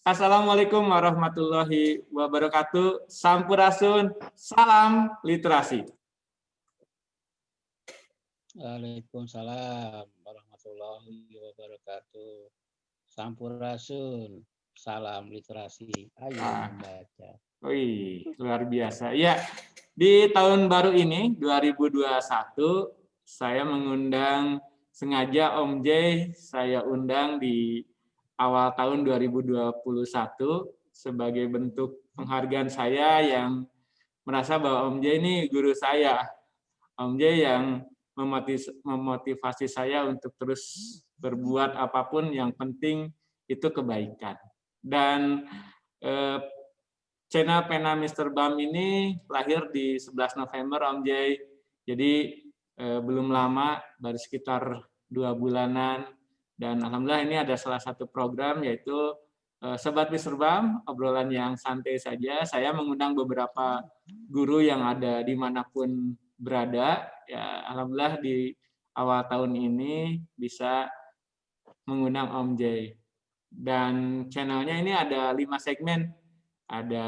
Assalamualaikum warahmatullahi wabarakatuh. Sampurasun, salam literasi. Waalaikumsalam warahmatullahi wabarakatuh. Sampurasun, salam literasi. Ayo membaca. Wih, luar biasa. Ya, di tahun baru ini 2021 saya mengundang sengaja Om J, saya undang di awal tahun 2021 sebagai bentuk penghargaan saya yang merasa bahwa Om J ini guru saya. Om J yang memotivasi saya untuk terus berbuat apapun, yang penting itu kebaikan. Dan channel Pena Mr. Bam ini lahir di 11 November, Om J. Jadi belum lama, baru sekitar 2 bulanan. Dan alhamdulillah ini ada salah satu program, yaitu Sobat Mr. Bam, obrolan yang santai saja. Saya mengundang beberapa guru yang ada dimanapun berada. Ya, alhamdulillah di awal tahun ini bisa mengundang Om J. Dan channelnya ini ada 5 segmen. Ada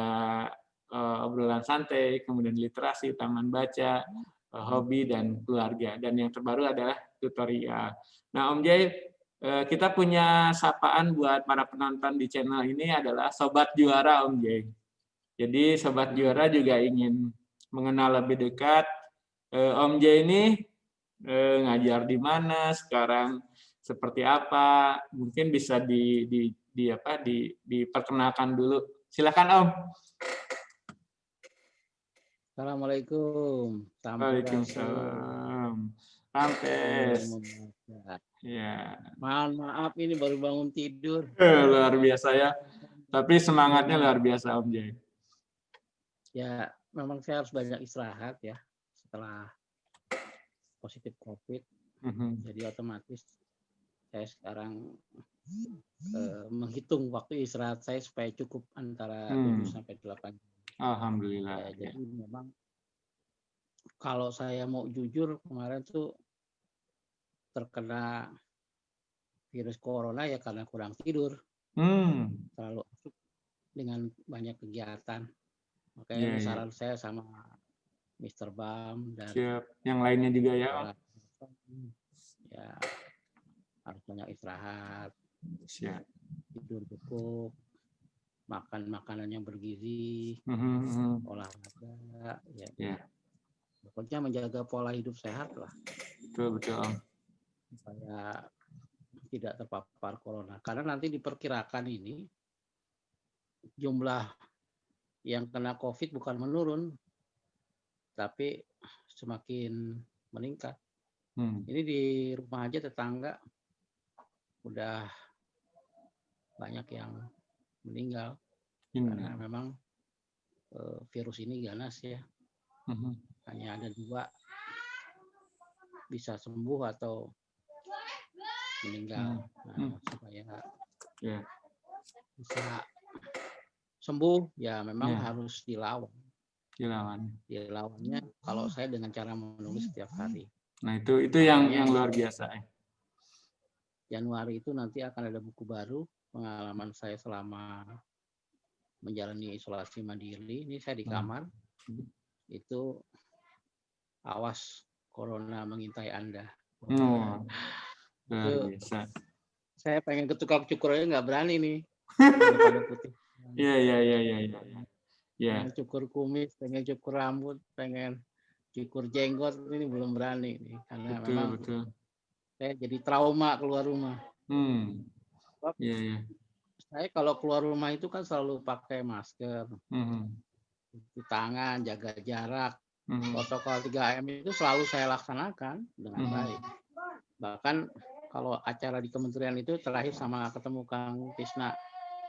obrolan santai, kemudian literasi, taman baca, hobi, dan keluarga. Dan yang terbaru adalah tutorial. Nah, Om J, kita punya sapaan buat para penonton di channel ini adalah Sobat Juara, Om J. Jadi Sobat Juara juga ingin mengenal lebih dekat. Om J ini ngajar di mana, sekarang seperti apa, mungkin bisa diperkenalkan dulu. Silakan Om. Assalamualaikum. Waalaikumsalam. Rampes. Ya. Mohon maaf ini baru bangun tidur. Luar biasa ya. Tapi semangatnya luar biasa Om J. Ya, memang saya harus banyak istirahat ya setelah positif COVID. Jadi otomatis saya sekarang menghitung waktu istirahat saya supaya cukup antara 7 sampai 8 jam. Alhamdulillah. Ya, jadi memang kalau saya mau jujur, kemarin tuh terkena virus corona ya karena kurang tidur. Terlalu aktif dengan banyak kegiatan. Makanya saran saya sama Mr. Bam dan yang lainnya juga ya. Ya, harus banyak istirahat. Siap. Tidur cukup. Makan makanan yang bergizi, olahraga, ya. Pokoknya menjaga pola hidup sehat lah. Betul. Supaya tidak terpapar corona. Karena nanti diperkirakan ini jumlah yang kena COVID bukan menurun, tapi semakin meningkat. Ini di rumah aja tetangga udah banyak yang meninggal karena memang virus ini ganas ya. Hanya ada 2 bisa sembuh atau meninggal. Nah, supaya bisa sembuh ya memang harus dilawan. Dilawannya kalau saya dengan cara menulis setiap hari. Nah, itu yang luar biasa. Januari itu nanti akan ada buku baru pengalaman saya selama menjalani isolasi mandiri. Ini saya di kamar. Itu awas corona mengintai Anda. Luar biasa. Saya pengen ke tukang cukur aja nggak berani nih. Iya. Pengen cukur kumis, pengen cukur rambut, pengen cukur jenggot, ini belum berani nih karena memang saya jadi trauma keluar rumah. Saya kalau keluar rumah itu kan selalu pakai masker, cuci tangan, jaga jarak, protokol 3M itu selalu saya laksanakan dengan baik. Bahkan kalau acara di kementerian itu terakhir sama ketemu Kang Tisna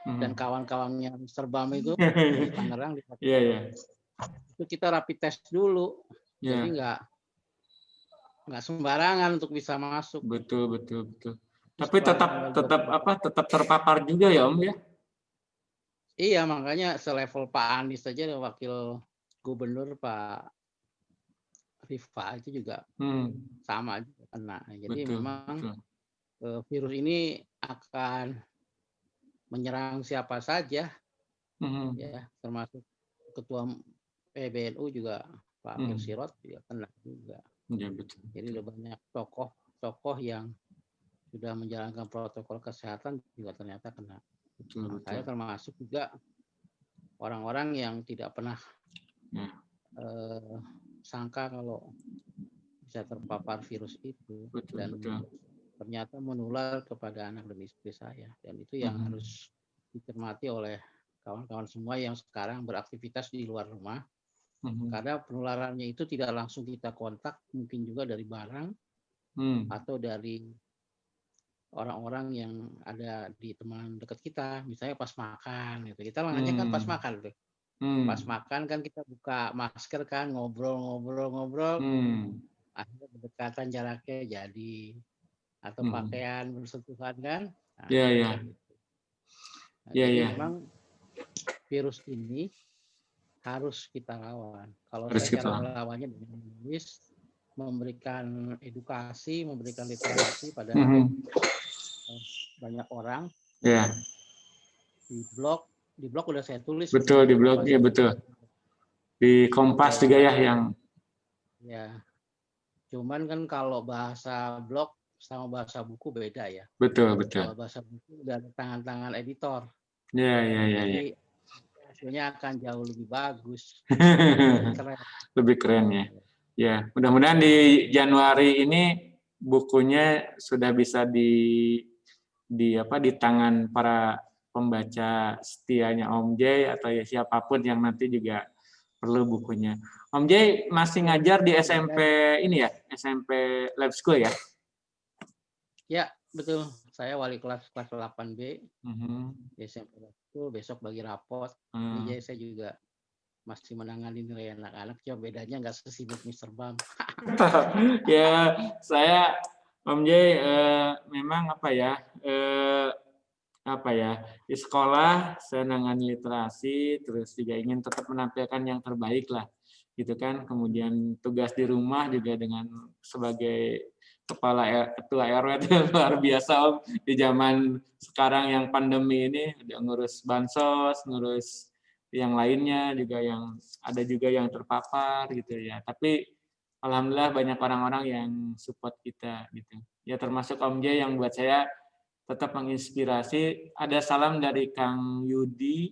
dan kawan-kawannya Mr. Bam itu di Tangerang, itu kita rapid test dulu, jadi nggak sembarangan untuk bisa masuk. Betul. Tapi tetap terpapar juga ya Om ya? Iya, makanya selevel Pak Anies saja wakil gubernur Pak Rifa itu juga sama juga kena. Jadi memang virus ini akan menyerang siapa saja, ya, termasuk Ketua PBNU juga Pak Amir Sirot juga kena juga. Ya, betul. Jadi ada banyak tokoh yang sudah menjalankan protokol kesehatan juga ternyata kena. Betul. Saya termasuk juga orang-orang yang tidak pernah sangka kalau bisa terpapar virus itu. Betul. Ternyata menular kepada anak dan istri saya. Dan itu yang harus dicermati oleh kawan-kawan semua yang sekarang beraktivitas di luar rumah. Karena penularannya itu tidak langsung kita kontak, mungkin juga dari barang atau dari orang-orang yang ada di teman dekat kita, misalnya pas makan gitu. Kita nanya kan pas makan tuh. Pas makan kan kita buka masker kan, ngobrol. Akhirnya berdekatan jaraknya jadi, atau pakaian bersentuhan kan. Iya. Jadi memang virus ini harus kita lawan. Kalau saya cara melawannya dengan menulis, memberikan edukasi, memberikan literasi pada banyak orang. Di blog udah saya tulis. Betul, di blog ya betul. Di Kompas juga ya yang. Ya. Cuman kan kalau bahasa blog sama bahasa buku beda ya. Betul. Kalau bahasa buku udah tangan-tangan editor. Ya. Jadi hasilnya akan jauh lebih bagus. Lebih keren ya. Ya, mudah-mudahan di Januari ini bukunya sudah bisa di tangan para pembaca setianya Om J atau ya siapapun yang nanti juga perlu bukunya. Om J masih ngajar di SMP ini ya, SMP Lab School ya? Ya, betul. Saya wali kelas 8B di SMP Lab School, besok bagi rapot. Jadi saya juga masih menangani nilai anak-anak, cuma bedanya nggak sesibuk Mr. Bam. Ya, saya Om J memang di sekolah saya menangani literasi, terus juga ingin tetap menampilkan yang terbaik lah, gitu kan. Kemudian tugas di rumah juga dengan sebagai ketua RW itu luar biasa Om, di zaman sekarang yang pandemi ini, ngurus bansos, ngurus yang lainnya juga, yang ada juga yang terpapar gitu ya. Tapi alhamdulillah banyak orang-orang yang support kita gitu. Ya termasuk Om J yang buat saya tetap menginspirasi. Ada salam dari Kang Yudi,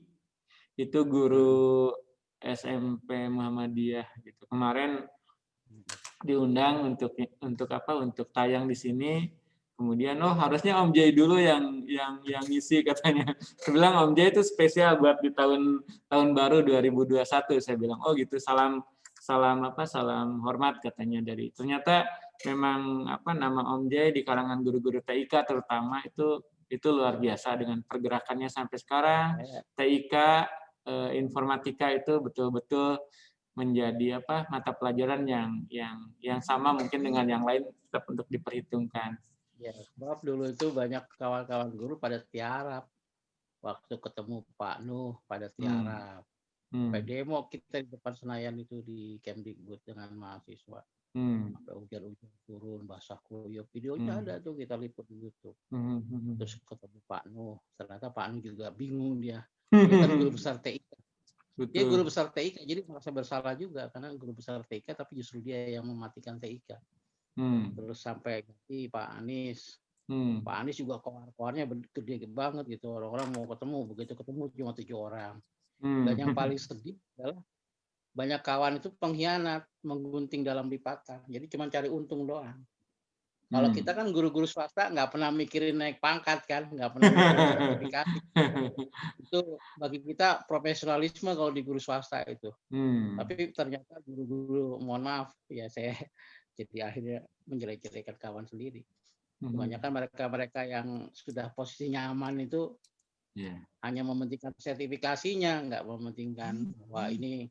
itu guru SMP Muhammadiyah gitu. Kemarin diundang untuk tayang di sini. Kemudian harusnya Om J dulu yang ngisi katanya. Saya bilang Om J itu spesial buat di tahun baru 2021. Saya bilang gitu, salam hormat katanya dari. Ternyata memang nama Om J di kalangan guru-guru TIK terutama itu luar biasa dengan pergerakannya sampai sekarang. TIK informatika itu betul-betul menjadi mata pelajaran yang sama mungkin dengan yang lain, tetap untuk diperhitungkan. Ya, sebab dulu itu banyak kawan-kawan guru pada tiarap. Waktu ketemu Pak Nuh pada tiarap. Sampai demo kita di depan Senayan itu di Kemdikbud dengan mahasiswa. Sampai hujan-hujan turun, basah kuyup. Videonya ada tuh, kita liput di YouTube. Terus ketemu Pak Nuh. Ternyata Pak Nuh juga bingung dia. Dia kan guru besar TIK. Dia guru besar TIK, jadi merasa bersalah juga. Karena guru besar TIK, tapi justru dia yang mematikan TIK. Terus sampai ganti Pak Anies. Pak Anies juga koar-koarnya gede banget gitu. Orang-orang mau ketemu, begitu ketemu cuma 7 orang. Dan yang paling sedih adalah banyak kawan itu pengkhianat, menggunting dalam lipatan. Jadi cuma cari untung doang. Kalau kita kan guru-guru swasta nggak pernah mikirin naik pangkat kan, nggak pernah mikirin sertifikasi. Itu bagi kita profesionalisme kalau di guru swasta itu. Tapi ternyata guru-guru, mohon maaf ya, saya jadi akhirnya menjelek-jelekan kawan sendiri. Kebanyakan mereka yang sudah posisi nyaman itu hanya mementingkan sertifikasinya, nggak mementingkan bahwa ini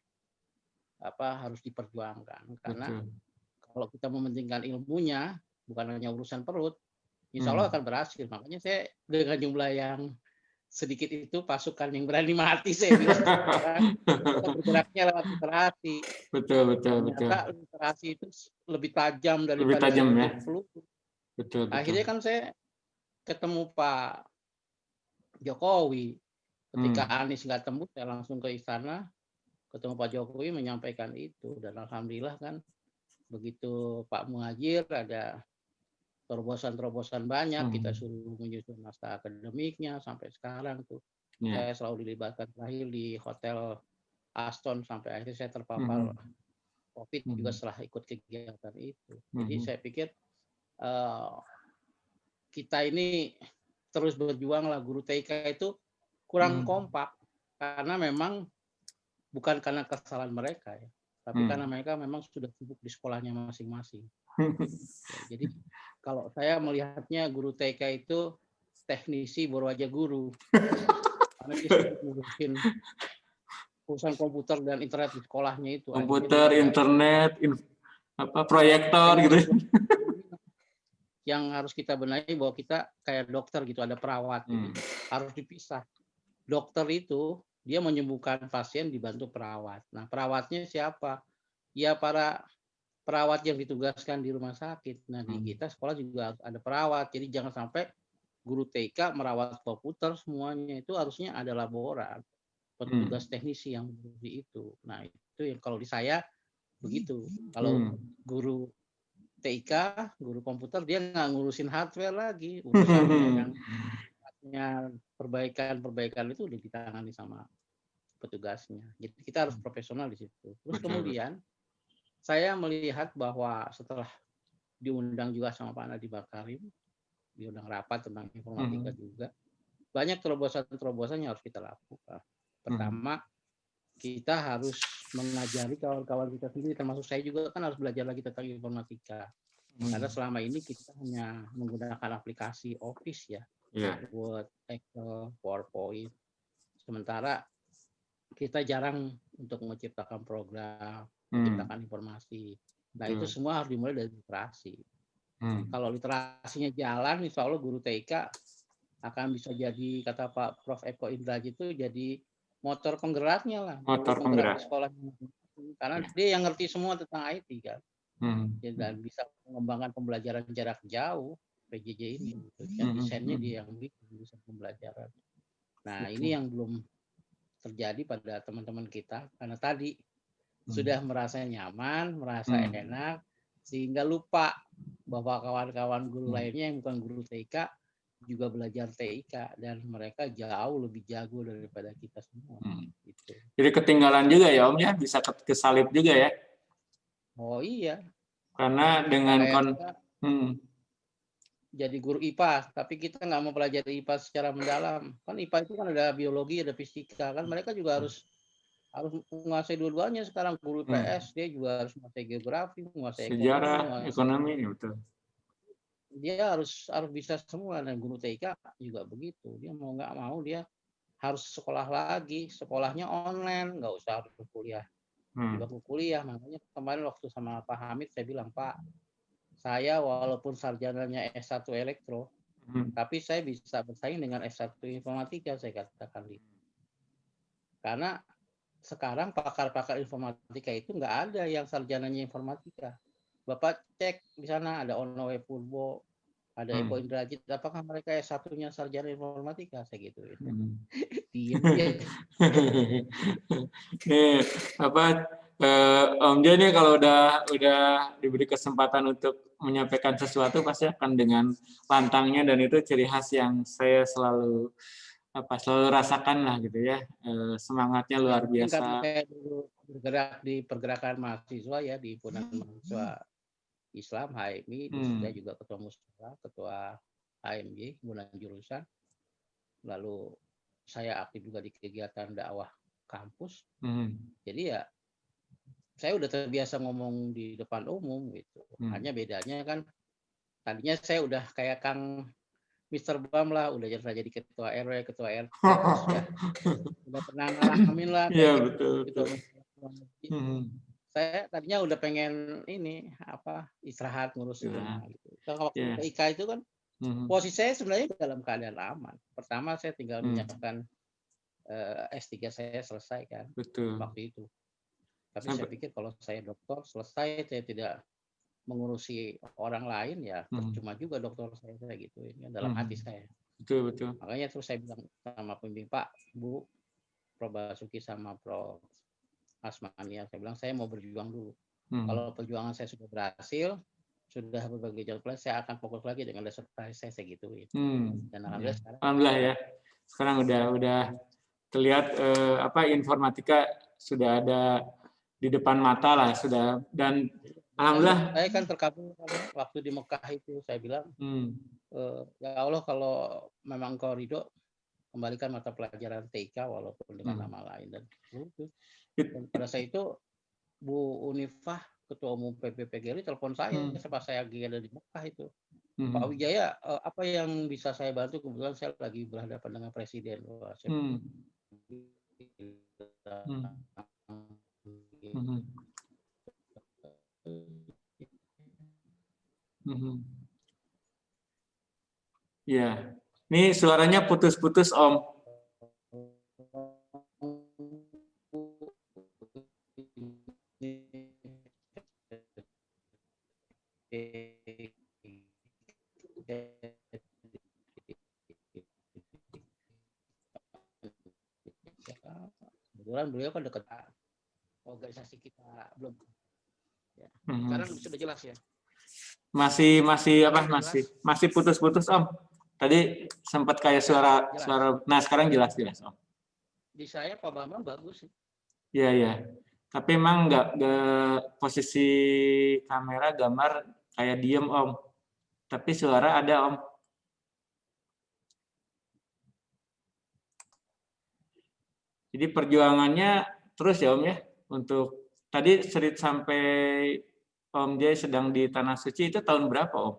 harus diperjuangkan. Karena kalau kita mementingkan ilmunya, bukan hanya urusan perut, insya Allah akan berhasil. Makanya saya dengan jumlah yang sedikit itu pasukan yang berani mati, saya bilang. Kita bergeraknya lewat literasi. Betul. Ternyata literasi itu lebih tajam daripada lebih tajam ya. peluru. Betul. Akhirnya kan saya ketemu Pak Jokowi. Ketika Anies nggak tembus, saya langsung ke istana, ketemu Pak Jokowi menyampaikan itu. Dan alhamdulillah kan begitu Pak Muhadjir ada terobosan-terobosan banyak, kita suruh menyusun naskah akademiknya sampai sekarang tuh. Saya selalu dilibatkan terakhir di Hotel Aston sampai akhirnya saya terpapar COVID juga setelah ikut kegiatan itu. Jadi saya pikir kita ini terus berjuang lah. Guru TK itu kurang kompak karena memang bukan karena kesalahan mereka ya, tapi karena mereka memang sudah sibuk di sekolahnya masing-masing. Ya, jadi kalau saya melihatnya guru TK itu teknisi baru aja guru. Karena dia sibuk ngurusin urusan komputer dan internet di sekolahnya itu. Komputer, internet, proyektor gitu. Yang harus kita benahi bahwa kita kayak dokter gitu, ada perawat. Jadi harus dipisah. Dokter itu dia menyembuhkan pasien dibantu perawat. Nah, perawatnya siapa? Ya para perawat yang ditugaskan di rumah sakit. Nah, di kita sekolah juga ada perawat. Jadi jangan sampai guru TK merawat komputer semuanya. Itu harusnya ada laboran, petugas teknisi yang seperti itu. Nah, itu yang kalau di saya begitu. Kalau guru TK, guru komputer, dia nggak ngurusin hardware lagi. Urusannya yang perbaikan itu udah ditangani sama petugasnya. Jadi kita harus profesional di situ. Terus kemudian saya melihat bahwa setelah diundang juga sama Pak Nadiem Makarim, diundang rapat tentang informatika juga, banyak terobosan-terobosan yang harus kita lakukan. Pertama, kita harus mengajari kawan-kawan kita sendiri, termasuk saya juga kan harus belajar lagi tentang informatika. Karena selama ini kita hanya menggunakan aplikasi Office ya, Word, Excel, PowerPoint. Sementara kita jarang untuk menciptakan program, menciptakan informasi. Nah, itu semua harus dimulai dari literasi. Kalau literasinya jalan, insya Allah guru TK akan bisa jadi, kata Pak Prof. Eko Indrajit itu jadi motor penggeraknya lah. Motor penggerak sekolah. Karena dia yang ngerti semua tentang IT kan. Dan bisa mengembangkan pembelajaran jarak jauh, PJJ ini. Yang desainnya dia yang bisa pembelajaran. Nah, ini yang belum terjadi pada teman-teman kita. Karena tadi sudah merasa nyaman, merasa enak, sehingga lupa bahwa kawan-kawan guru lainnya yang bukan guru TK juga belajar TIK dan mereka jauh lebih jago daripada kita semua. Gitu. Jadi ketinggalan juga ya Om ya, bisa kesalip juga ya. Oh iya. Karena dengan jadi guru IPA, tapi kita nggak mau pelajari IPA secara mendalam. Kan IPA itu kan ada biologi, ada fisika, kan mereka juga harus menguasai dua-duanya sekarang. Guru IPS dia juga harus menguasai geografi, menguasai sejarah, ekonomi, ya betul. Dia harus bisa semua, dan guru TK juga begitu. Dia mau nggak mau dia harus sekolah lagi, sekolahnya online, nggak usah harus kuliah di bangku kuliah. Makanya kemarin waktu sama Pak Hamid saya bilang, Pak, saya walaupun sarjananya S1 elektro, tapi saya bisa bersaing dengan S1 informatika, saya katakan gitu. Karena sekarang pakar-pakar informatika itu nggak ada yang sarjananya informatika. Bapak cek di sana ada Onowe Purbo, ada Eko Indrajit, apakah mereka S1-nya sarjana informatika? Saya gituin. Diam dia. Om Jo nih kalau udah diberi kesempatan untuk menyampaikan sesuatu pasti akan dengan lantangnya, dan itu ciri khas yang saya selalu rasakan lah gitu ya. Semangatnya luar biasa. Karena saya dulu bergerak di pergerakan mahasiswa ya, di Himpunan Mahasiswa Islam HMI, saya juga ketua musyawarah, ketua HMJ, himpunan jurusan. Lalu saya aktif juga di kegiatan dakwah kampus. Jadi ya saya udah terbiasa ngomong di depan umum gitu. Hanya bedanya kan tadinya saya udah kayak Kang Mr. Bam lah, udah jadi ketua RW, ketua RT, terus ya udah pernah ngalamin lah. Iya betul. Saya tadinya udah pengen istirahat ngurus rumah gitu. Kalau waktu TIK itu kan posisi saya sebenarnya dalam keadaan aman. Pertama saya tinggal menyiapkan S3 saya selesai kan. Betul. Waktu itu. Tapi saya pikir kalau saya dokter selesai, saya tidak mengurusi orang lain ya percuma juga dokter saya gitu. Ini dalam hati saya. Betul, betul. Makanya terus saya bilang sama pembimbing, Pak, Bu, Prof. Basuki sama Prof. Asmania, saya bilang saya mau berjuang dulu. Kalau perjuangan saya sudah berhasil, sudah berbagai jalur kelas, saya akan fokus lagi dengan dasar saya gituin. Dan alhamdulillah sekarang. Alhamdulillah ya. Sekarang udah terlihat informatika sudah ada di depan mata lah sudah, dan alhamdulillah. Saya kan terkabul waktu di Mekah itu, saya bilang, ya Allah kalau memang kau ridho, kembalikan mata pelajaran TK walaupun dengan nama lain. Dan pada saat itu Bu Unifah, Ketua Umum PBPGRI, telepon saya pas saya lagi ada di Mekah itu. Pak Wijaya, apa yang bisa saya bantu? Kebetulan saya lagi berhadapan dengan Presiden. Ya, ini suaranya putus-putus, Om. Kebetulan beliau kan dekat organisasi kita belum. Ya. Sekarang sudah jelas ya. Masih putus-putus, Om. Tadi sempat kayak suara. Nah, sekarang jelas, Om. Di saya Pak Bambang bagus sih. Iya. Tapi emang nggak posisi kamera gambar kayak diem, Om. Tapi suara ada, Om. Jadi perjuangannya terus ya, Om ya. Untuk tadi cerita sampai Om Jai sedang di Tanah Suci itu tahun berapa, Om?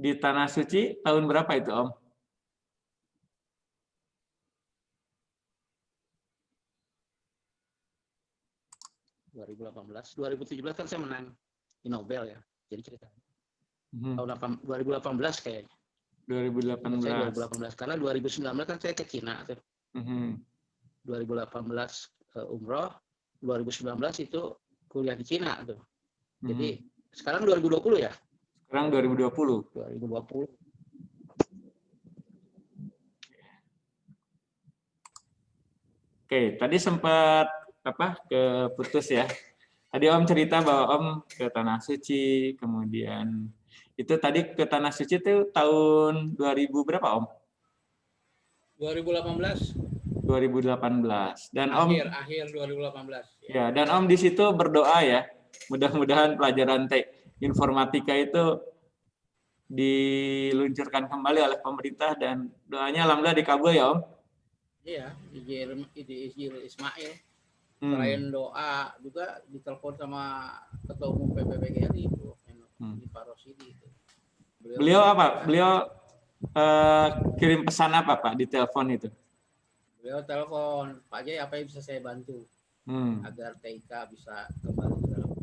Di Tanah Suci tahun berapa itu, Om? -2018, 2017 kan saya menang di Nobel ya. Jadi cerita. Tahun 2018 kayaknya. 2018. Karena 2019 kan saya ke Cina. 2018 umroh, 2019 itu kuliah di Cina tuh. Jadi sekarang 2020 ya? Sekarang 2020. Oke, tadi sempat keputus ya. Tadi Om cerita bahwa Om ke Tanah Suci, kemudian itu tadi ke Tanah Suci itu tahun 2000 berapa, Om? 2018. 2018. Dan akhir 2018. Ya, dan Om di situ berdoa ya. Mudah-mudahan pelajaran informatika itu diluncurkan kembali oleh pemerintah dan doanya alhamdulillah dikabul ya, Om. Iya, Ijil Ismail. Selain doa juga ditelepon sama Ketua Umum PBPGRI itu, di Pak Rosidi itu. Beliau apa? Beliau kirim pesan apa, Pak, di telepon itu? Beliau telepon, Pak Jai, apa yang bisa saya bantu agar TIK bisa kembali ke dalam.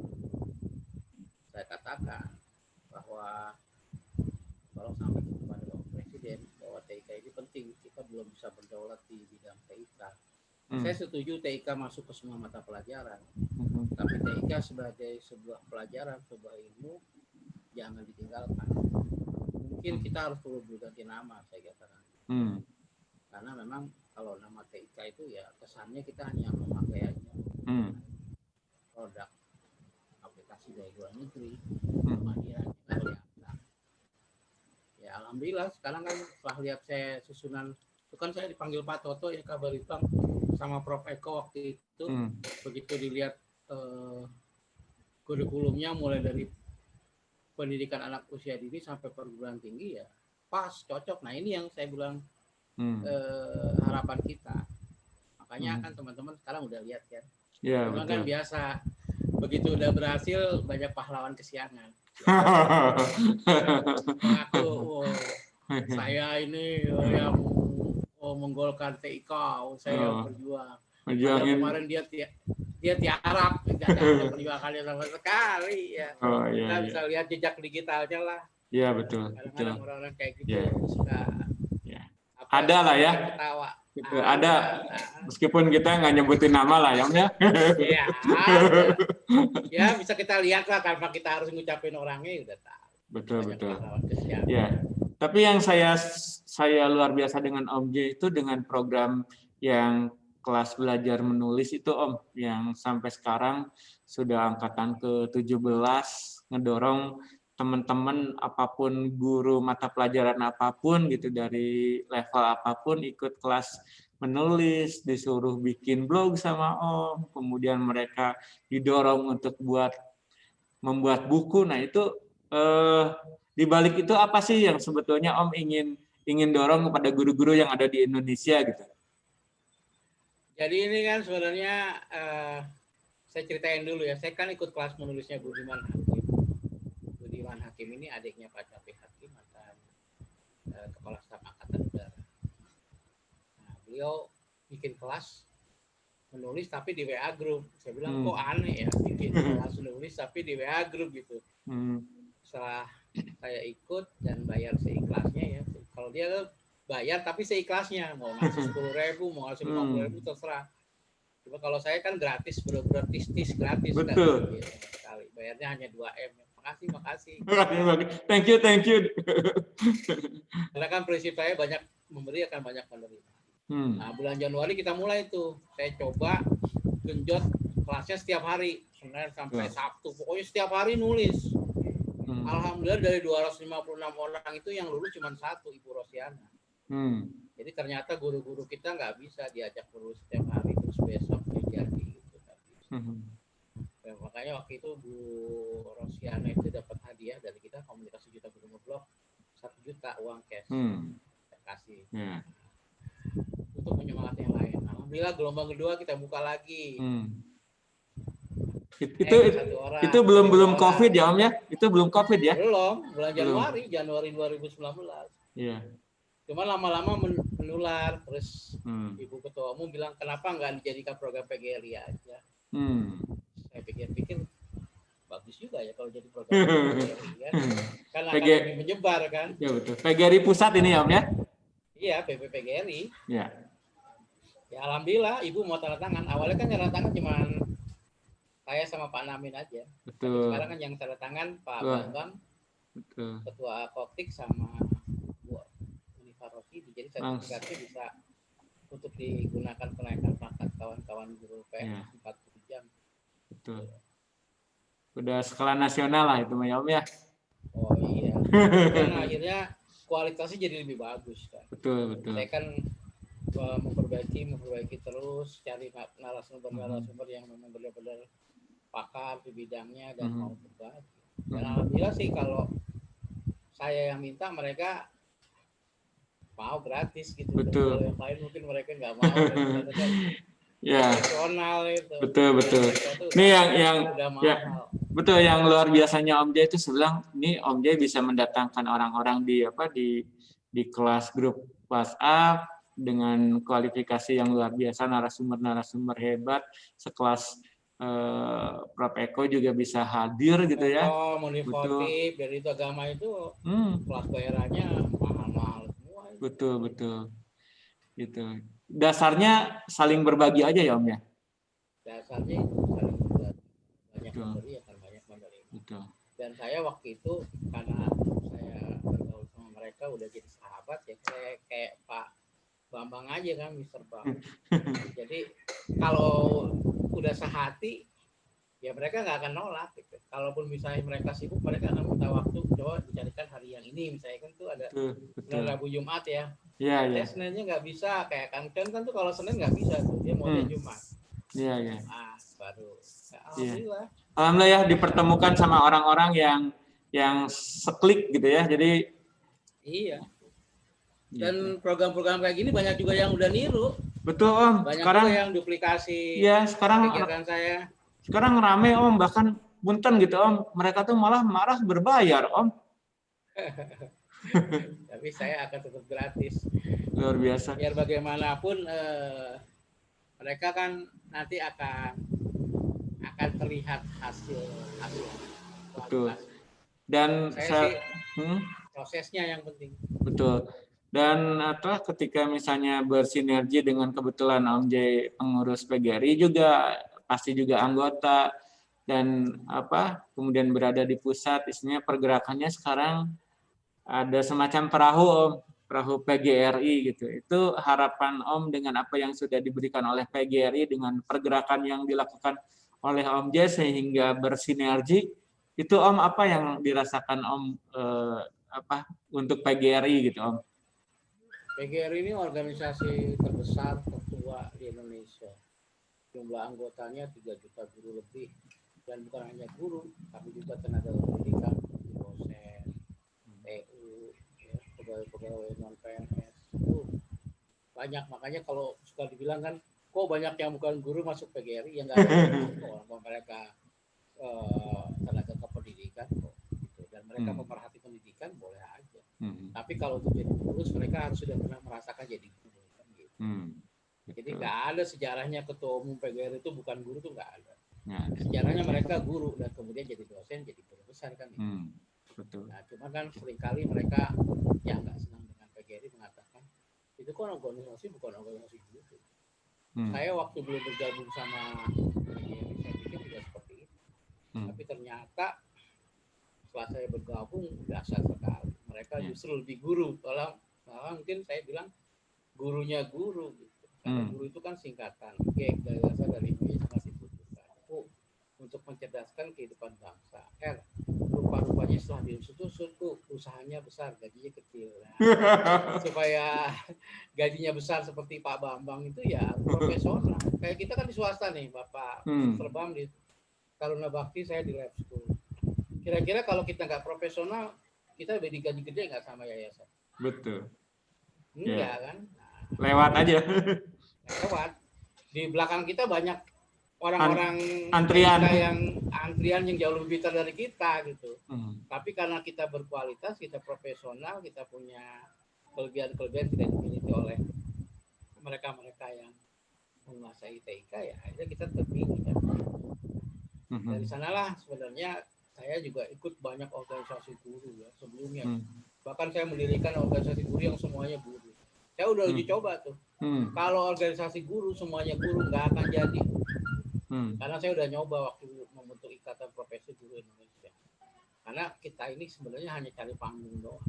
Saya katakan bahwa kalau sampai kepada Bapak Presiden bahwa TIK ini penting, kita belum bisa berdaulat di bidang TIK. Saya setuju TIK masuk ke semua mata pelajaran, tapi TIK sebagai sebuah pelajaran, sebuah ilmu, jangan ditinggalkan. Mungkin kita harus perlu berganti nama, saya katakan. Karena memang kalau nama TIK itu ya kesannya kita hanya memakai aja produk aplikasi dari luar negeri, ya alhamdulillah sekarang kan setelah lihat saya susunan itu kan saya dipanggil Pak Toto ya kabar Bang sama Prof Eko waktu itu. Begitu dilihat kurikulumnya mulai dari pendidikan anak usia dini sampai perguruan tinggi ya pas cocok. Nah ini yang saya bilang harapan kita. Makanya kan teman-teman sekarang udah lihat kan. Ya, kan biasa begitu udah berhasil banyak pahlawan kesiangan. Mengaku saya ini yang menggolkan TIK, saya berjuang. Kemarin dia tiarap, nggak ada perjuangannya sama sekali ya. Kita bisa lihat jejak digitalnya lah. Iya, betul. Kadang-kadang orang-orang kayak gitu Yeah. suka ada lah ya. Ketawa. Gitu. Ada. Meskipun kita nggak nyebutin nama lah ya. Iya, ada. Ya bisa kita lihat lah tanpa kita harus ngucapin orangnya udah tahu. Betul. Ya. Ya. Tapi yang saya luar biasa dengan Om J itu dengan program yang kelas belajar menulis itu Om, yang sampai sekarang sudah angkatan ke-17 ngedorong teman-teman apapun guru mata pelajaran apapun gitu dari level apapun ikut kelas menulis, disuruh bikin blog sama Om, kemudian mereka didorong untuk membuat buku. Nah, itu di balik itu apa sih yang sebetulnya Om ingin dorong kepada guru-guru yang ada di Indonesia gitu? Jadi ini kan sebenarnya saya ceritain dulu ya. Saya kan ikut kelas menulisnya Budiman Hakim. Budiman Hakim ini adiknya Pak Capi Hakim, mantan Kepala Staf Angkatan Udara. Nah, beliau bikin kelas menulis tapi di WA group. Saya bilang kok aneh ya bikin kelas menulis tapi di WA group gitu. Setelah saya ikut dan bayar seikhlasnya ya. Kalau dia bayar tapi seikhlasnya, mau ngasih 10.000, mau ngasih 50.000 terserah. Cuma kalau saya kan gratis, bener-bener tis gratis. Betul. Kan, sekali. Bayarnya hanya 2M. Makasih. Thank you. Karena kan prinsip saya banyak memberi akan banyak menerima. Nah, bulan Januari kita mulai tuh. Saya coba genjot kelasnya setiap hari, Senin sampai Sabtu. Pokoknya setiap hari nulis. Alhamdulillah dari 256 orang itu yang lulus cuma 1, Ibu Rosiana. Jadi ternyata guru-guru kita nggak bisa diajak lulus setiap hari terus besok jadi gitu. Ya, makanya waktu itu Bu Rosiana itu dapat hadiah dari kita Komunikasi Juta Guru Ngeblok 1 juta uang cash. Saya kasih. Untuk menyemangati yang lain. Alhamdulillah gelombang kedua kita buka lagi. Itu belum COVID ya Om ya? Itu belum COVID ya? Belum, bulan Januari 2019. Iya. Cuma lama-lama menular, terus Ibu Ketua Umum bilang kenapa nggak dijadikan program PGRI aja. Saya pikir-pikir bagus juga ya kalau jadi program PGRI kan. Kan akan lebih menyebar kan. Ya betul. PGRI pusat ini ya Om ya? Iya, PGRI. Iya. Ya alhamdulillah Ibu mau tanda tangan. Awalnya kan tanda tangan cuma saya sama Pak Namin aja. Betul. Sekarang kan yang tanda tangan Pak Bambang, Ketua Kotik sama Bu Unifar Roshidi. Jadi sertifikatnya bisa untuk digunakan kenaikan pangkat kawan-kawan guru PNS 40 jam. Betul. Udah skala nasional lah itu ya Om ya. Oh iya. Dan akhirnya kualitasnya jadi lebih bagus kan. Betul. Saya kan memperbaiki terus, cari narasumber yang memang benar-benar pakar di bidangnya dan mau berbagi. Dan alhamdulillah sih kalau saya yang minta mereka mau gratis gitu. Betul. Kalau yang lain mungkin mereka nggak mau. Kan ya. Profesional itu. Betul. Ini yang ya, betul yang luar biasanya Om Jay itu sebilang ini Om Jay bisa mendatangkan orang-orang di kelas grup WhatsApp dengan kualifikasi yang luar biasa, narasumber hebat, sekelas Prof. Eko juga bisa hadir gitu ya. Betul. Dari itu agama itu kelas bayarannya mahal-mahal semua. Betul. Gitu. Dasarnya saling berbagi aja ya Om ya. Dasarnya saling berbagi. Banyak memberi akan banyak menerima. Betul. Dan saya waktu itu karena saya bergaul sama mereka udah jadi sahabat ya, saya kayak Pak Bambang aja kan, Mr. Bang. Jadi kalau udah sehati ya mereka nggak akan nolak gitu. Kalaupun misalnya mereka sibuk, mereka akan minta waktu, coba dicarikan hari yang ini misalnya kan tuh ada Senin, Rabu, Jumat ya. Iya. Seninnya nggak bisa, kayak kan tuh kalau Senin nggak bisa tuh, dia mau Jumat. Iya. Baru. Ya, alhamdulillah. Alhamdulillah ya dipertemukan sama orang-orang yang seklik gitu ya. Jadi iya. Dan program-program kayak gini banyak juga yang udah niru. Betul Om. Banyak sekarang juga yang duplikasi. Iya, sekarang kegiatan saya. Sekarang rame Om, bahkan punten gitu Om. Mereka tuh malah marah berbayar Om. Tapi saya akan tetap gratis. Luar biasa. Biar bagaimanapun mereka kan nanti akan terlihat hasil. Betul. Dan Prosesnya yang penting. Betul. Dan ketika misalnya bersinergi dengan kebetulan Om J pengurus PGRI juga pasti juga anggota dan kemudian berada di pusat, isinya pergerakannya sekarang ada semacam perahu Om, perahu PGRI gitu. Itu harapan Om dengan apa yang sudah diberikan oleh PGRI dengan pergerakan yang dilakukan oleh Om J sehingga bersinergi. Itu Om apa yang dirasakan Om untuk PGRI gitu Om? PGRI ini organisasi terbesar tertua di Indonesia. Jumlah anggotanya 3 juta guru lebih. Dan bukan hanya guru, tapi juga tenaga pendidikan, dosen, TU, pegawai-pegawai non-PNS. Itu banyak, makanya kalau suka dibilang kan, kok banyak yang bukan guru masuk PGRI, yang nggak ada kok mereka tenaga kependidikan kok. Gitu. Dan mereka pemerhati pendidikan boleh aja. Tapi kalau untuk jadi pengurus mereka harus sudah pernah merasakan jadi guru kan gitu. Jadi nggak ada sejarahnya ketua umum PGRI itu bukan guru tuh nggak ada. Sejarahnya mereka guru dan kemudian jadi dosen, jadi guru besar kan gitu. Betul. Nah, cuma kan seringkali mereka yang nggak senang dengan PGRI mengatakan itu kan organisasi bukan organisasi guru. Saya waktu belum bergabung sama PGRI saya pikir juga seperti itu. Tapi ternyata setelah saya bergabung dahsyat sekali. Mereka justru lebih guru. Kalau mungkin saya bilang gurunya guru. Gitu. Karena guru itu kan singkatan. Gagasan dari sama si untuk mencerdaskan kehidupan bangsa. Rupa-rupanya setelah diusut-usut, usahanya besar, gajinya kecil. Nah, supaya gajinya besar seperti Pak Bambang itu ya profesional. Kayak kita kan di swasta nih, Bapak Serbam di Taruna Bakti, saya di lab school. Kira-kira kalau kita nggak profesional, kita digaji gede nggak sama yayasan? Betul. Enggak kan? Nah, lewat aja. Lewat. Di belakang kita banyak orang-orang antrian yang jauh lebih pintar dari kita gitu. Tapi karena kita berkualitas, kita profesional, kita punya kelebihan-kelebihan tidak dimiliki oleh mereka-mereka yang menguasai TIK, ya akhirnya kita terpilih kan. Dari sanalah sebenarnya saya juga ikut banyak organisasi guru ya sebelumnya. Bahkan saya mendirikan organisasi guru yang semuanya guru. Saya udah uji coba tuh. Kalau organisasi guru semuanya guru nggak akan jadi. Karena saya udah nyoba waktu membentuk Ikatan Profesi Guru Indonesia. Karena kita ini sebenarnya hanya cari panggung doang.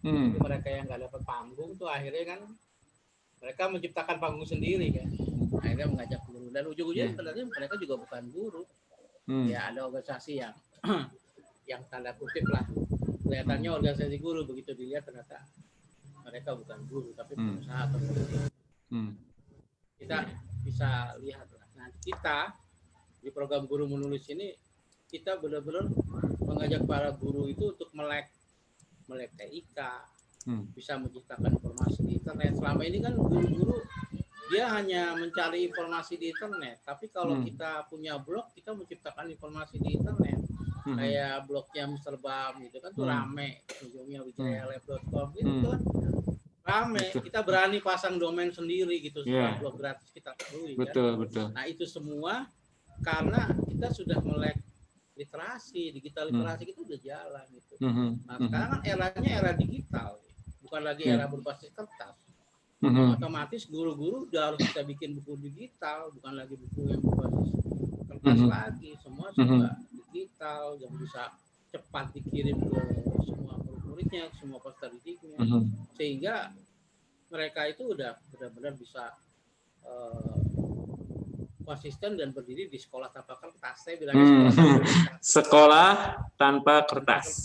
Jadi mereka yang nggak dapat panggung tuh akhirnya kan mereka menciptakan panggung sendiri kan. Akhirnya mengajak guru dan ujung-ujungnya sebenarnya mereka juga bukan guru. Ya ada organisasi yang tanda kutip lah kelihatannya organisasi guru, begitu dilihat ternyata mereka bukan guru tapi pengusaha atau politik. Kita bisa lihat. Nah, kita di program Guru Menulis ini kita benar-benar mengajak para guru itu untuk melek TIK, bisa menciptakan informasi di internet. Selama ini kan guru-guru dia hanya mencari informasi di internet, tapi kalau kita punya blog, kita menciptakan informasi di internet. Kayak blognya Mr. Bam gitu kan tuh rame, ujungnya wijayalab.com gitu kan rame. Kita berani pasang domain sendiri gitu setelah blog gratis kita perlu kan. Betul. Nah itu semua karena kita sudah melek literasi, digital literasi kita udah jalan gitu. Nah sekarang kan eranya era digital, bukan lagi era berbasis kertas. Otomatis guru-guru udah harus bisa bikin buku digital, bukan lagi buku yang berbasis kertas lagi. Semua sudah digital yang bisa cepat dikirim ke semua murid-muridnya, semua peserta didiknya, sehingga mereka itu udah benar-benar bisa konsisten dan berdiri di sekolah tanpa kertas. Saya bilangnya sekolah tanpa kertas.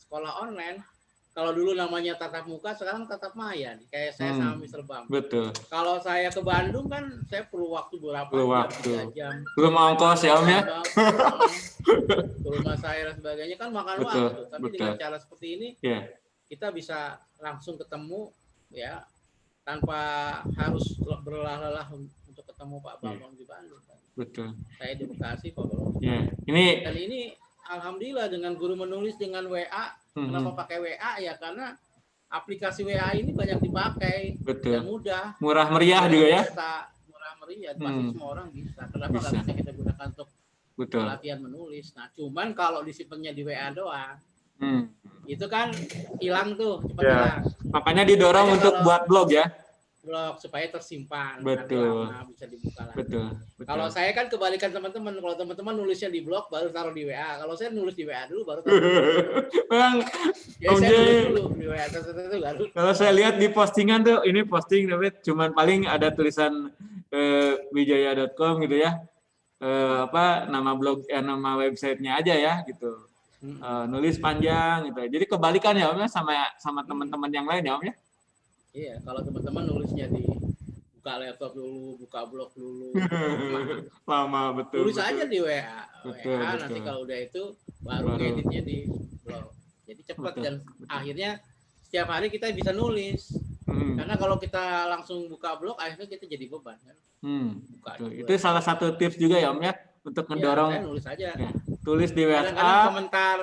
Sekolah online. Kalau dulu namanya tatap muka, sekarang tatap maya. Kayak saya sama Mr. Bam. Betul. Kalau saya ke Bandung kan saya perlu waktu berapa jam, 3 jam. Belum ongkos ya Om ya? Ke rumah saya dan sebagainya kan makan waktu. Tapi dengan cara seperti ini, kita bisa langsung ketemu ya tanpa harus berlelah-lelah untuk ketemu Pak Bambang di Bandung. Kan. Betul. Saya di Bekasi, Pak Bambang. Dan ini alhamdulillah dengan Guru Menulis dengan WA. Kenapa pakai WA ya? Karena aplikasi WA ini banyak dipakai. Betul. Dan mudah. Murah meriah juga ya? Murah meriah, pasti semua orang bisa. Kenapa nggak bisa kita gunakan untuk latihan menulis? Nah, cuman kalau disimpannya di WA doang, itu kan hilang tuh, cepat Ya. hilang. Makanya didorong untuk buat blog ya. Blog supaya tersimpan, Betul. lama bisa dibuka lagi. Betul. Kalau saya kan kebalikan teman-teman, kalau teman-teman nulisnya di blog baru taruh di WA. Kalau saya nulis di WA dulu baru taruh. Memang ya, saya nulis dulu di WA baru. Kalau saya lihat di postingan tuh, ini posting tapi cuman paling ada tulisan wijaya.com gitu ya. Nama blog nama websitenya aja ya gitu. Nulis panjang gitu. Jadi kebalikan ya Om ya sama teman-teman yang lain ya Om ya. Iya, kalau teman-teman nulisnya di buka laptop dulu, buka blog dulu. Lama betul. Tulis aja di WA. Betul. Nanti kalau udah itu baru editnya di blog. Jadi cepat dan akhirnya setiap hari kita bisa nulis. Karena kalau kita langsung buka blog akhirnya kita jadi beban kan. Itu salah satu tips juga ya Om ya untuk mendorong. Saya nulis aja. Ya, tulis di WhatsApp. Kadang-kadang komentar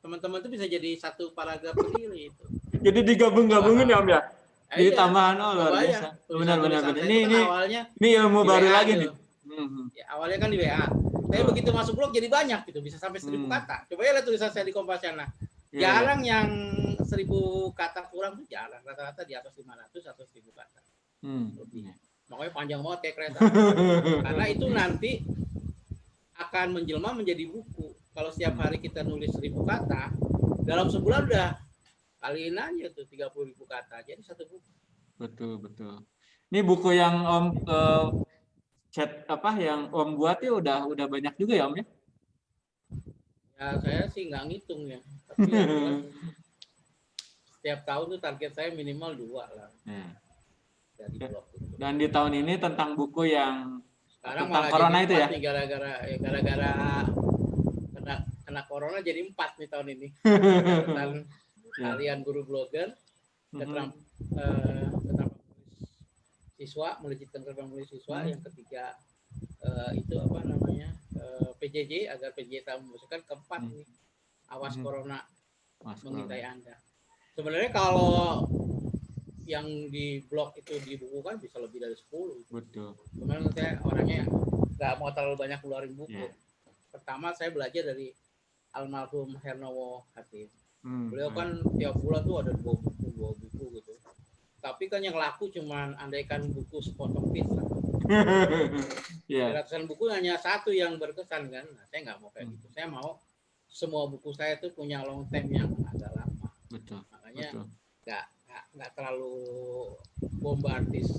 teman-teman itu bisa jadi satu paragraf sendiri itu. Jadi digabung-gabungin ya Om ya. Di tambahan luar biasa. Benar-benar. Ini ilmu baru lagi nih. Ya, awalnya kan di WA. Tapi begitu masuk blog jadi banyak gitu, bisa sampai 1000 kata. Coba ya lihat tulisan saya di Kompasiana. Jarang yang 1000 kata kurang tuh jarang. Rata-rata di atas 500 atau 1000 kata. Makanya panjang banget kayak kereta. Karena itu nanti akan menjelma menjadi buku. Kalau setiap hari kita nulis 1000 kata, dalam sebulan udah kaliin aja tuh 30.000 kata. Jadi satu buku. Betul. Ini buku yang Om yang Om buat ya udah banyak juga ya Om ya? Ya saya sih nggak ngitung ya. Tapi ya, setiap tahun tuh target saya minimal 2 lah. Dari blog itu. Dan di tahun ini tentang buku yang sekarang tentang corona itu ya? Gara-gara kena corona jadi 4 nih tahun ini. Tentang kalian guru blogger, keterampilan siswa, melejitkan keterampilan siswa. Yang ketiga itu apa namanya PJJ agar PJJ tak memasukkan. Keempat nih awas corona mengintai Anda. Sebenarnya kalau yang di blog itu dibukukan bisa lebih dari 10. Betul. Cuman saya orangnya nggak mau terlalu banyak keluarin buku. Pertama saya belajar dari almarhum Hernowo Hatim. Beliau kan tiap bulan tuh ada 2 buku gitu. Tapi kan yang laku cuman andaikan buku sepotong pizza. Ratusan buku hanya 1 yang berkesan kan. Nah, saya nggak mau kayak gitu. Saya mau semua buku saya tuh punya long term yang agak lama. Betul. Makanya nggak terlalu bombardis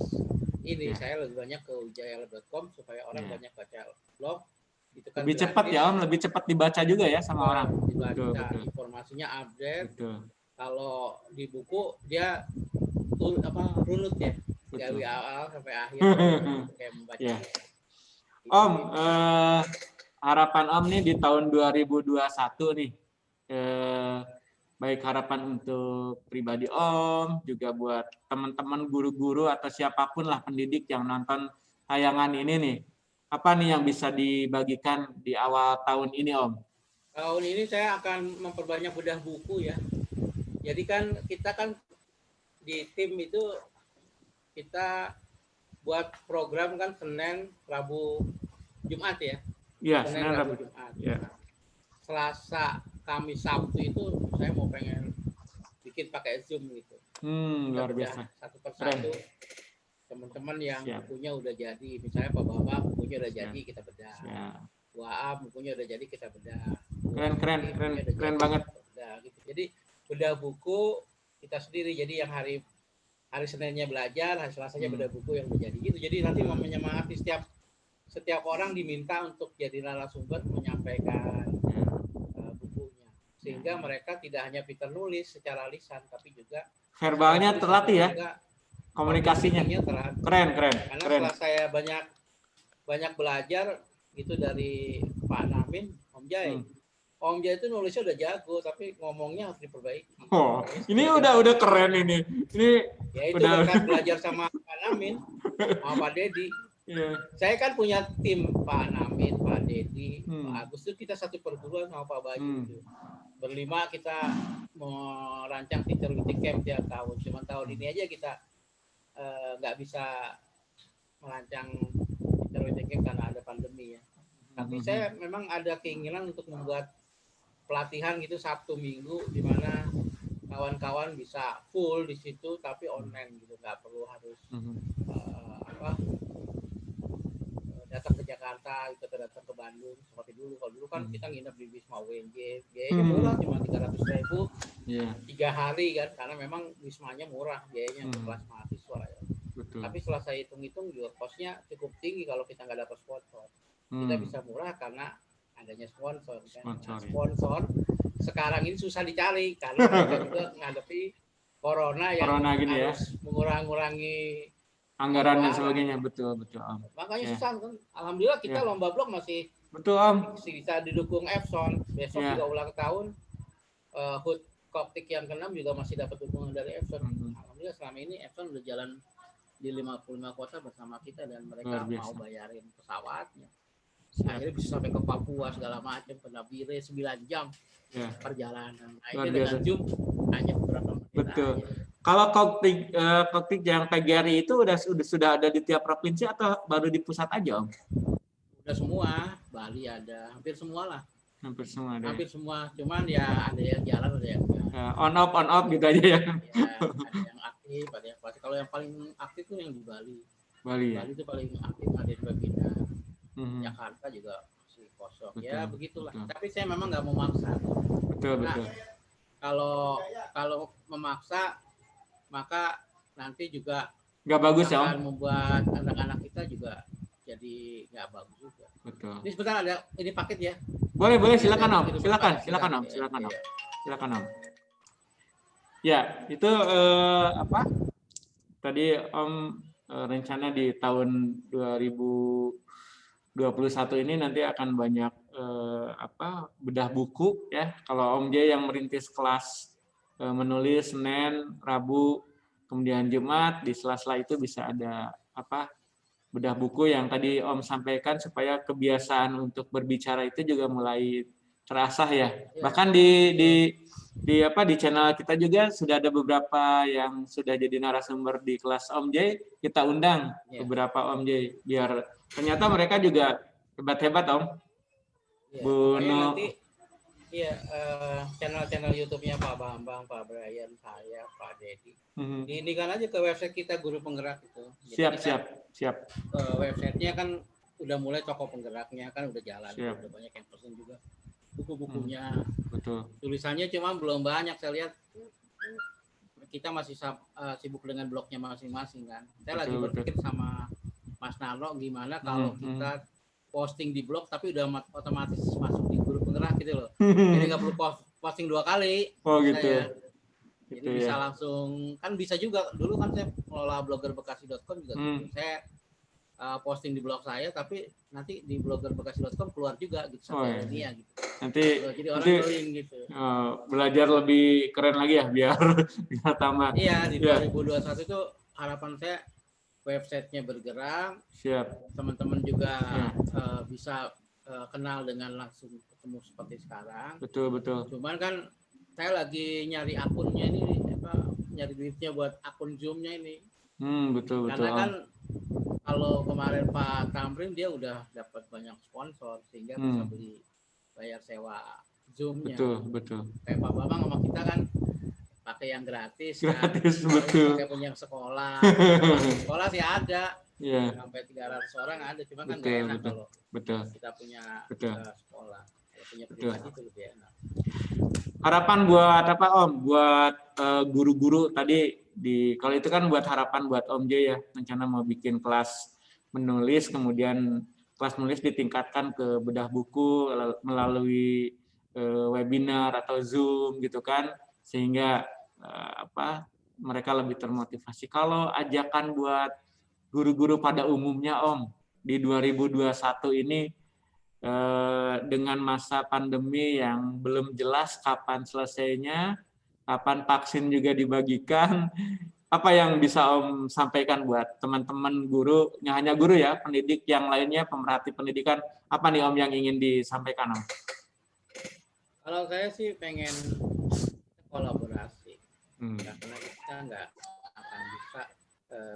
ini. Saya lebih banyak ke wijaya.com supaya orang banyak baca blog. Itu kan lebih cepat ya Om, lebih cepat dibaca juga ya sama orang. Betul. Informasinya update. Betul. Kalau di buku dia runut ya, dari awal sampai akhir kayak membaca. Om, harapan Om nih di tahun 2021 nih, baik harapan untuk pribadi Om, juga buat teman-teman guru-guru atau siapapun lah pendidik yang nonton tayangan ini nih. Apa nih yang bisa dibagikan di awal tahun ini Om? Tahun ini saya akan memperbanyak bedah buku ya. Jadi kan kita kan di tim itu kita buat program kan Senin, Rabu, Jumat ya. Iya, Senin, Rabu, Jumat. Ya. Selasa, Kamis, Sabtu itu saya mau pengen bikin pakai Zoom gitu. Luar biasa. Satu persatu. Teman-teman yang bukunya udah jadi, misalnya Pak Bapak bukunya udah jadi, kita bedah. Wah, bukunya udah jadi, kita bedah. Keren banget. Gitu. Jadi bedah buku kita sendiri. Jadi yang hari Seninnya belajar, hari Selasanya bedah buku yang udah jadi. Gitu. Jadi nanti menyemangati setiap orang diminta untuk jadi narasumber menyampaikan bukunya, sehingga mereka tidak hanya pintar nulis secara lisan, tapi juga verbalnya terlatih ya. Komunikasinya keren. Karena setelah saya banyak belajar gitu dari Pak Namin, Om Jai. Om Jai itu nulisnya udah jago, tapi ngomongnya harus diperbaiki. Oh, ini udah keren ini. Ini ya itu berkat belajar sama Pak Namin, sama Pak Dedi. Saya kan punya tim Pak Namin, Pak Dedi, Pak Agus, itu kita satu perguruan sama Pak Bayu. Berlima kita merancang teacher meeting camp tiap tahun. Cuma tahun ini aja kita nggak bisa merancang teacher meeting camp karena ada pandemi ya. Tapi saya memang ada keinginan untuk membuat pelatihan gitu Sabtu Minggu di mana kawan-kawan bisa full di situ tapi online gitu, nggak perlu harus datang ke Jakarta gitu, atau datang ke Bandung seperti dulu. Kalau dulu kan kita nginep di Wisma UNJ, biayanya murah, cuma 300.000 3 hari kan, karena memang wismanya murah biayanya untuk kelas mahasiswa ya. Betul. Tapi setelah saya hitung-hitung juga kosnya cukup tinggi kalau kita nggak dapat sponsor. Kita bisa murah karena adanya sponsor kan. Nah, sponsor sekarang ini susah dicari karena mereka juga menghadapi corona yang harus mengurangi anggaran dan sebagainya. Betul. Makanya susah kan. Alhamdulillah kita lomba blog masih bisa didukung Epson. Besok juga ulang tahun HUT Koptik yang ke-6 juga masih dapat dukungan dari Epson. Alhamdulillah selama ini Epson udah jalan di 55 kota bersama kita dan mereka mau bayarin pesawatnya. Akhirnya bisa sampai ke Papua segala macam, ke Nabire 9 jam perjalanan. Akhirnya dengan Zoom hanya beberapa menit. Betul. Kalau Koptik yang PGRI itu sudah ada di tiap provinsi atau baru di pusat aja, Om? Udah semua, Bali ada, hampir semua lah. Hampir semua ada. Hampir semua, cuman ya ada yang jalan, ada yang on off gitu aja ya. Ada yang aktif, ada yang pasif. Kalau yang paling aktif tuh yang di Bali. Bali itu paling aktif, ada yang pindah. Jakarta juga masih kosong. Betul, ya begitulah. Betul. Tapi saya memang nggak mau maksa. Betul. Kalau memaksa maka nanti juga nggak bagus ya, akan membuat anak-anak kita juga jadi nggak bagus juga. Betul. Ini sebentar ada ini paket ya. Boleh silakan Om. Silakan Om. Ya, itu tadi Om rencana di tahun 2021 ini nanti akan banyak bedah buku ya. Kalau Om J yang merintis kelas menulis Senin, Rabu, kemudian Jumat, di sela-sela itu bisa ada bedah buku yang tadi Om sampaikan supaya kebiasaan untuk berbicara itu juga mulai terasah ya. Bahkan di channel kita juga sudah ada beberapa yang sudah jadi narasumber di kelas Om J, kita undang beberapa Om J biar ternyata mereka juga hebat-hebat Om. Nanti channel YouTube-nya Pak Bambang, Pak Brian, saya, Pak Dedi. Diindikan aja ke website kita Guru Penggerak itu. Siap. Websitenya kan udah mulai toko penggeraknya kan udah jalan, udah banyak yang pesen juga buku-bukunya. Betul. Tulisannya cuma belum banyak, saya lihat kita masih sibuk dengan blognya masing-masing kan. Saya lagi berpikir sama Mas Narno gimana kalau kita posting di blog tapi udah otomatis masuk di Guru Penggerak gitu loh. Jadi nggak perlu posting 2 kali. Oh gitu. Jadi bisa langsung, kan bisa juga. Dulu kan saya ngelola bloggerbekasi.com juga. Saya posting di blog saya, tapi nanti di bloggerbekasi.com keluar juga gitu. Gitu. Nanti jadi orang join gitu. Belajar lebih keren lagi ya biar tambah. Iya, di 2021 itu harapan saya websitenya bergerak. Siap. Teman-teman juga bisa kenal dengan langsung ketemu seperti sekarang. Betul. Cuman kan saya lagi nyari akunnya ini, nyari duitnya buat akun Zoom-nya ini. Betul. Karena kan kalau kemarin Pak Tamrin dia udah dapat banyak sponsor sehingga bisa beli bayar sewa Zoom-nya. Betul. Kayak Pak Bambang sama kita kan pakai yang gratis kan. Betul. Pakai punya sekolah. Sekolah sih ada. Sampai 300 orang ada, cuma kan nggak enak kalau kita punya sekolah. Kalau punya pribadi itu lebih enak. Harapan buat apa Om? Buat guru-guru tadi kalau itu kan buat harapan buat Om J ya, rencana mau bikin kelas menulis, kemudian kelas menulis ditingkatkan ke bedah buku melalui webinar atau Zoom gitu kan, sehingga mereka lebih termotivasi. Kalau ajakan buat guru-guru pada umumnya Om di 2021 ini dengan masa pandemi yang belum jelas kapan selesainya, kapan vaksin juga dibagikan, apa yang bisa Om sampaikan buat teman-teman guru, nggak hanya guru ya, pendidik yang lainnya, pemerhati pendidikan, apa nih Om yang ingin disampaikan Om? Kalau saya sih pengen kolaborasi, karena kita nggak akan bisa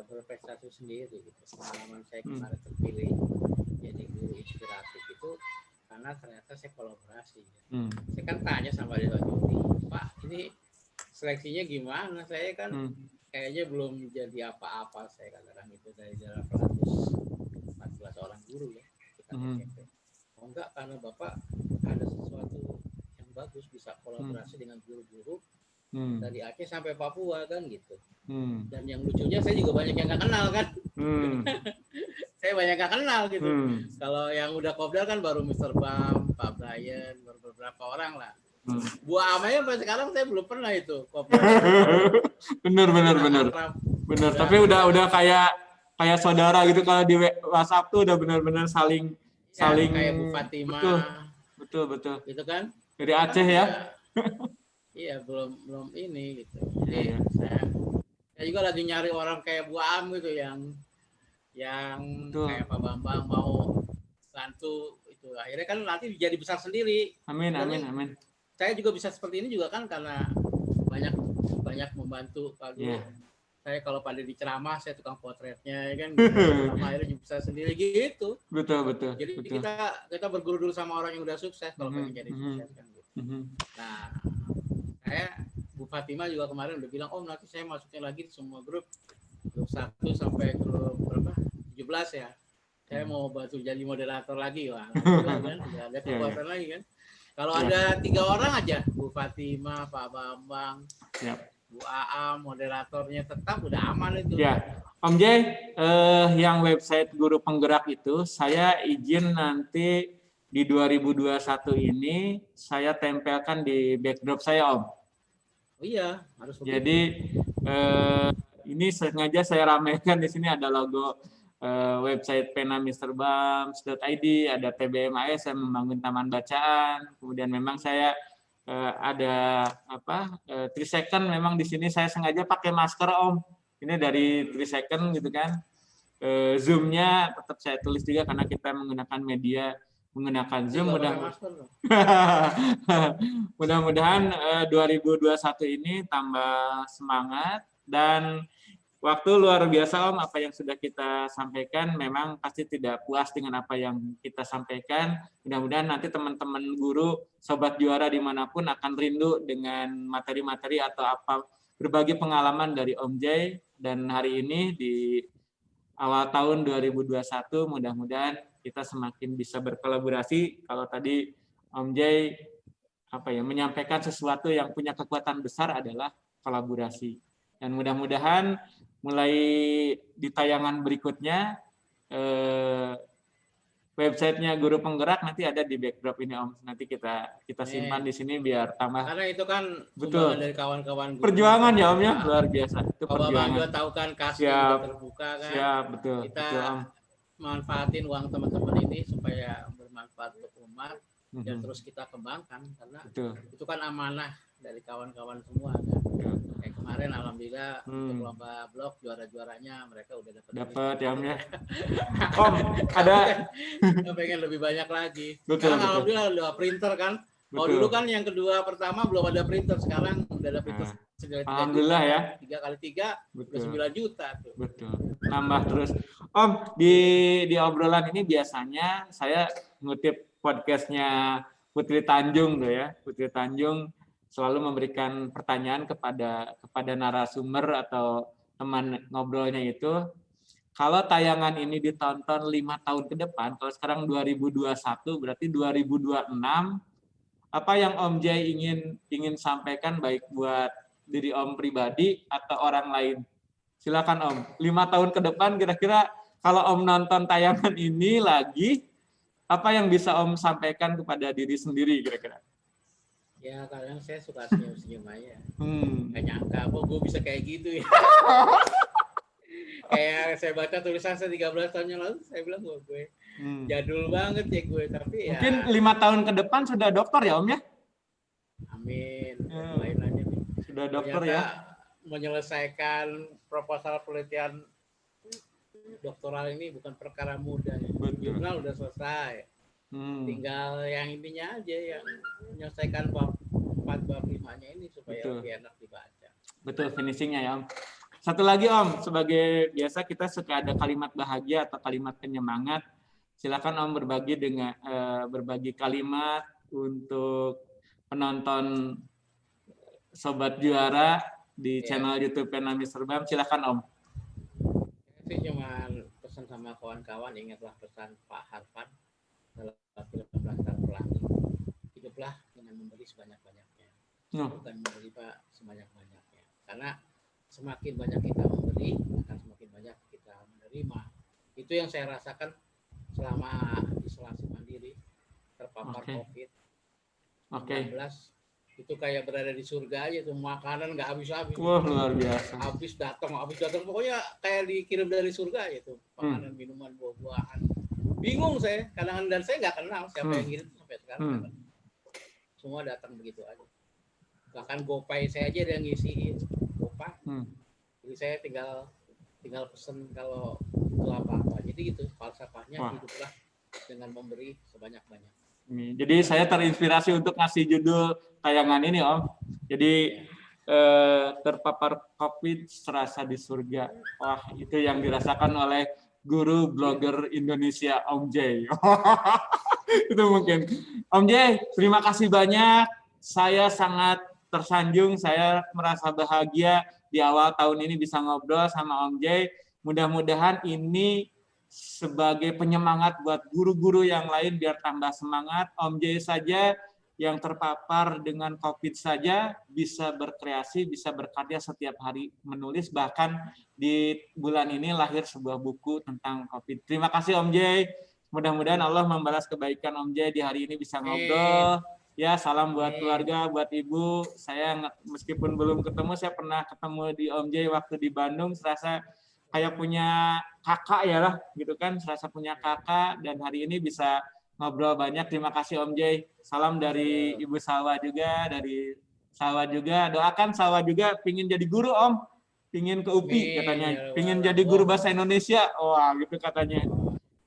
berprestasi sendiri gitu. Pengalaman saya kemarin terpilih jadi guru inspiratif itu karena ternyata saya kolaborasi. Saya kan tanya sama dia Jody, Pak, ini seleksinya gimana? Saya kan kayaknya belum jadi apa-apa, saya katakan itu dari 814 orang guru ya. Oh enggak, karena Bapak ada sesuatu yang bagus, bisa kolaborasi dengan guru-guru dari Aceh sampai Papua kan gitu. Dan yang lucunya saya juga banyak yang nggak kenal kan. Saya banyak nggak kenal gitu. Kalau yang udah kopdar kan baru Mr. Bam, Pak Brian, baru beberapa orang lah. Bu Amaya sampai sekarang saya belum pernah itu kopdar. bener. Tapi udah kayak saudara gitu, kalau di WhatsApp tuh udah benar-benar saling kayak Bu Fatima. Betul. Gitu kan? Dari Aceh ya. Iya, belum ini gitu. Jadi saya juga lagi nyari orang kayak Bu Am gitu yang kayak Pak Bambang mau bantu itu. Akhirnya kan nanti jadi besar sendiri. Amin. Saya juga bisa seperti ini juga kan karena banyak membantu Pak Guru. Saya kalau pada di ceramah saya tukang potretnya ya kan, sama akhirnya bisa sendiri gitu. Betul. Jadi kita berguru dulu sama orang yang udah sukses kalau pengen jadi sukses kan gitu. Nah, saya Bu Fatima juga kemarin udah bilang, oh nanti saya masukin lagi semua grup 1 sampai grup berapa? 17 ya. Saya mau bantu jadi moderator lagi, wah. Kan udah ada kekuatan lagi kan. Kalau ada 3 orang aja, Bu Fatima, Pak Bambang, Bu Aam, moderatornya tetap udah aman itu. Ya, Om Jay, yang website Guru Penggerak itu saya izin nanti di 2021 ini saya tempelkan di backdrop saya, Om. Oh iya, harus begitu. Jadi ini sengaja saya ramaikan, di sini ada logo website penamisterbams.id, ada TBMAS, saya membangun taman bacaan, kemudian memang saya ada 3 second, memang di sini saya sengaja pakai masker, Om. Ini dari 3 second gitu kan. Zoom-nya tetap saya tulis juga karena kita menggunakan Zoom. Mudah-mudahan 2021 ini tambah semangat dan waktu luar biasa, Om. Apa yang sudah kita sampaikan memang pasti tidak puas dengan apa yang kita sampaikan. Mudah-mudahan nanti teman-teman guru, sobat juara dimanapun akan rindu dengan materi-materi atau berbagi pengalaman dari Om Jay. Dan hari ini di awal tahun 2021 mudah-mudahan kita semakin bisa berkolaborasi. Kalau tadi Om Jay menyampaikan sesuatu yang punya kekuatan besar adalah kolaborasi. Dan mudah-mudahan mulai di tayangan berikutnya websitenya Guru Penggerak nanti ada di backdrop ini, Om. Nanti kita simpan di sini biar tambah. Karena itu kan betul dari kawan-kawan guru. Perjuangan ya, Om ya, luar biasa. Itu Bapak perjuangan. juga tahu kan kasih terbuka kan. Siap, betul. Kita betul, Om. manfaatin uang teman-teman ini supaya bermanfaat untuk umat dan terus kita kembangkan karena itu kan amanah dari kawan-kawan semua kan. Kayak kemarin alhamdulillah untuk lomba blog juara-juaranya mereka udah dapat ya, Om ya. Om, ada pengen lebih banyak lagi. Betul, sekarang alhamdulillah udah printer kan. Kalau dulu kan yang kedua pertama belum ada printer, sekarang udah ada printer. Alhamdulillah ya. 3 kali 3 udah 9 juta tuh. Betul. Nambah terus. Om, di obrolan ini biasanya saya ngutip podcastnya Putri Tanjung tuh ya. Putri Tanjung selalu memberikan pertanyaan kepada narasumber atau teman ngobrolnya itu. Kalau tayangan ini ditonton 5 tahun ke depan, kalau sekarang 2021 berarti 2026, apa yang Om Jay ingin sampaikan baik buat diri Om pribadi atau orang lain? Silakan Om. 5 tahun ke depan kira-kira kalau Om nonton tayangan ini lagi, apa yang bisa Om sampaikan kepada diri sendiri kira-kira? Ya kadang saya suka senyum-senyum aja. Gak nyangka, gue bisa kayak gitu ya. Kayak saya baca tulisan saya 13 tahun yang lalu, saya bilang gue jadul banget ya gue. Tapi mungkin 5 tahun ke depan sudah dokter ya Om ya? Amin. Lain aja nih. Sudah dokter ya? Menyelesaikan proposal penelitian doktoral ini bukan perkara mudah. Jurnal udah selesai. Tinggal yang intinya aja yang menyelesaikan bab 4 bab 5-nya ini supaya lebih enak dibaca. Betul, finishingnya ya Om. Satu lagi Om, sebagai biasa kita suka ada kalimat bahagia atau kalimat penyemangat. Silakan Om berbagi kalimat untuk penonton Sobat Juara di channel YouTube Pena Mr. Bam. Silakan Om. Saya cuma pesan sama kawan-kawan, ingatlah pesan Pak Harpan dalam film Laskar Pelangi. Hiduplah dengan memberi sebanyak-banyaknya, bukan menerima sebanyak-banyaknya. Karena semakin banyak kita memberi, akan semakin banyak kita menerima. Itu yang saya rasakan selama isolasi mandiri, terpapar COVID-19. Itu kayak berada di surga aja tuh, makanan nggak habis-habis. Wah, luar biasa. Habis datang. Pokoknya kayak dikirim dari surga itu, makanan, minuman, buah-buahan. Bingung saya, kadang-kadang, dan saya nggak kenal siapa yang ngirim sampai sekarang. Semua datang begitu aja. Bahkan GoPay saya aja yang ngisiin GoPay. Jadi saya tinggal pesen kalau itu apa-apa. Jadi itu falsafahnya, hiduplah dengan memberi sebanyak-banyak. Jadi saya terinspirasi untuk ngasih judul tayangan ini Om. Jadi terpapar COVID serasa di surga. Wah, itu yang dirasakan oleh guru blogger Indonesia Om J. Itu mungkin. Om J, terima kasih banyak. Saya sangat tersanjung, saya merasa bahagia di awal tahun ini bisa ngobrol sama Om J. Mudah-mudahan ini sebagai penyemangat buat guru-guru yang lain biar tambah semangat. Om J saja yang terpapar dengan COVID saja bisa berkreasi, bisa berkarya setiap hari menulis, bahkan di bulan ini lahir sebuah buku tentang COVID. Terima kasih Om J. Mudah-mudahan Allah membalas kebaikan Om J di hari ini bisa ngobrol. Ya, salam buat keluarga, buat Ibu. Saya meskipun belum ketemu, saya pernah ketemu di Om J waktu di Bandung, serasa kayak punya kakak ya lah, gitu kan, serasa punya kakak, dan hari ini bisa ngobrol banyak. Terima kasih Om J. Salam dari Ibu Salwa juga, dari Salwa juga. Doakan Salwa juga pingin jadi guru Om, pingin ke UPI katanya, pingin jadi guru bahasa Indonesia. Wah, gitu katanya.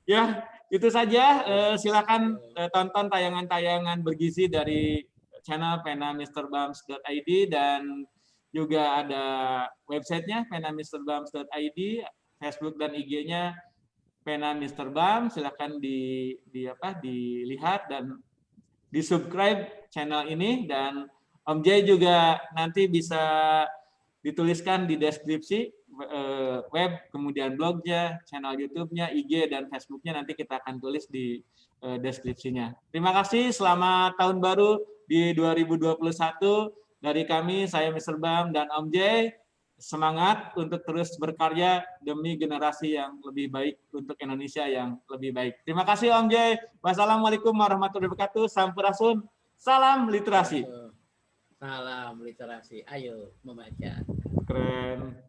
Ya, itu saja. Silakan tonton tayangan-tayangan bergizi dari channel penamisterbams.id, dan juga ada websitenya penamisterbams.id, Facebook dan IG-nya Pena Mr. Bam. Silakan dilihat dan di-subscribe channel ini, dan Om J juga nanti bisa dituliskan di deskripsi web, kemudian blognya, channel YouTube-nya, IG dan Facebook-nya nanti kita akan tulis di deskripsinya. Terima kasih, selamat tahun baru di 2021. Dari kami, saya Mr. Bam dan Om J, semangat untuk terus berkarya demi generasi yang lebih baik untuk Indonesia yang lebih baik. Terima kasih Om J. Wassalamualaikum warahmatullahi wabarakatuh. Sampurasun. Salam literasi. Salam literasi. Ayo membaca. Keren.